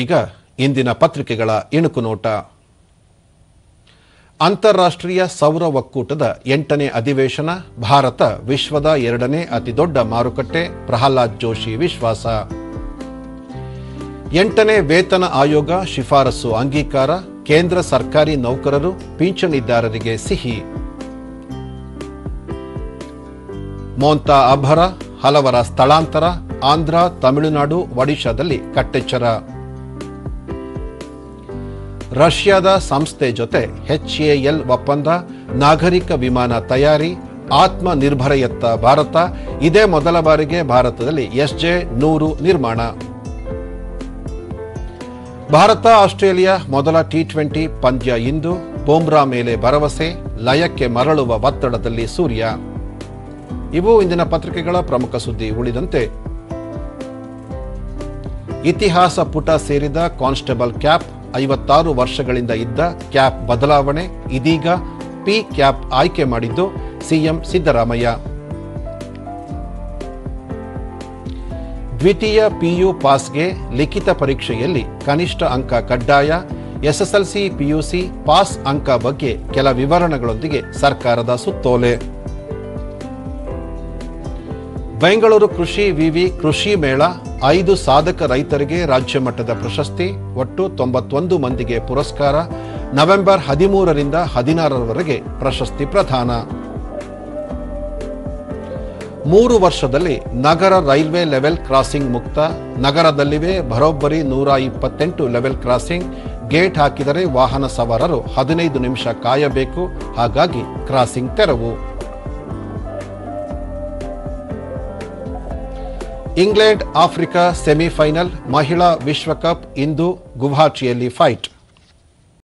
ಈಗ ಇಂದಿನ ಪತ್ರಿಕೆಗಳ ಇಣುಕು ನೋಟ. ಅಂತಾರಾಷ್ಟ್ರೀಯ ಸೌರ ಒಕ್ಕೂಟದ 8ನೇ ಅಧಿವೇಶನ. ಭಾರತ ವಿಶ್ವದ 2ನೇ ಅತಿದೊಡ್ಡ ಮಾರುಕಟ್ಟೆ. ಪ್ರಹ್ಲಾದ್ ಜೋಶಿ ವಿಶ್ವಾಸ. 8ನೇ ವೇತನ ಆಯೋಗ ಶಿಫಾರಸು ಅಂಗೀಕಾರ. ಕೇಂದ್ರ ಸರ್ಕಾರಿ ನೌಕರರು ಪಿಂಚಣಿದಾರರಿಗೆ ಸಿಹಿ. ಮೋಂತಾ ಅಬ್ಬರ, ಹಲವರ ಸ್ಥಳಾಂತರ. ಆಂಧ್ರ, ತಮಿಳುನಾಡು, ಒಡಿಶಾದಲ್ಲಿ ಕಟ್ಟೆಚ್ಚರ. ರಷ್ಯಾದ ಸಂಸ್ಥೆ ಜೊತೆ HAL ಒಪ್ಪಂದ. ನಾಗರಿಕ ವಿಮಾನ ತಯಾರಿ. ಆತ್ಮನಿರ್ಭರಯತ್ತ ಭಾರತ. ಇದೇ ಮೊದಲ ಬಾರಿಗೆ ಭಾರತದಲ್ಲಿ SJ-100 ನಿರ್ಮಾಣ. ಭಾರತ ಆಸ್ಟ್ರೇಲಿಯಾ ಮೊದಲ T20 ಪಂದ್ಯ ಇಂದು. ಬೂಮ್ರಾ ಮೇಲೆ ಭರವಸೆ. ಲಯಕ್ಕೆ ಮರಳುವ ಒತ್ತಡದಲ್ಲಿ ಸೂರ್ಯ. ಇವು ಇಂದಿನ ಪತ್ರಿಕೆಗಳ ಪ್ರಮುಖ ಸುದ್ದಿ. ಉಳಿದಂತೆ ಇತಿಹಾಸ ಪುಟ ಸೇರಿದ ಕಾನ್ಸ್ಟೇಬಲ್ ಕ್ಯಾಪ್. 56 ವರ್ಷಗಳಿಂದ ಇದ್ದ ಕ್ಯಾಪ್ ಬದಲಾವಣೆ. ಇದೀಗ P ಕ್ಯಾಪ್ ಆಯ್ಕೆ ಮಾಡಿದ್ದು ಸಿಎಂ ಸಿದ್ದರಾಮಯ್ಯ. ದ್ವಿತೀಯ PU ಪಾಸ್ಗೆ ಲಿಖಿತ ಪರೀಕ್ಷೆಯಲ್ಲಿ ಕನಿಷ್ಠ ಅಂಕ ಕಡ್ಡಾಯ. SSLC PUC ಪಾಸ್ ಅಂಕ ಬಗ್ಗೆ ಕೆಲ ವಿವರಣೆಗಳೊಂದಿಗೆ ಸರ್ಕಾರದ ಸುತ್ತೋಲೆ. ಬೆಂಗಳೂರು ಕೃಷಿ ವಿವಿ ಕೃಷಿ ಮೇಳ. 5 ಸಾಧಕ ರೈತರಿಗೆ ರಾಜ್ಯ ಮಟ್ಟದ ಪ್ರಶಸ್ತಿ. ಒಟ್ಟು 91 ಮಂದಿಗೆ ಪುರಸ್ಕಾರ. ನವೆಂಬರ್ 13ರಿಂದ 16ರವರೆಗೆ ಪ್ರಶಸ್ತಿ ಪ್ರದಾನ. 3 ವರ್ಷದಲ್ಲಿ ನಗರ ರೈಲ್ವೆ ಲೆವೆಲ್ ಕ್ರಾಸಿಂಗ್ ಮುಕ್ತ. ನಗರದಲ್ಲಿವೆ ಬರೋಬ್ಬರಿ 128 ಲೆವೆಲ್ ಕ್ರಾಸಿಂಗ್. ಗೇಟ್ ಹಾಕಿದರೆ ವಾಹನ ಸವಾರರು 15 ನಿಮಿಷ ಕಾಯಬೇಕು. ಹಾಗಾಗಿ ಕ್ರಾಸಿಂಗ್ ತೆರವು. England Africa semifinal. ಮಹಿಳಾ ವಿಶ್ವಕಪ್ ಇಂದು ಗುವಾಹಟಿಯಲ್ಲಿ ಫೈಟ್.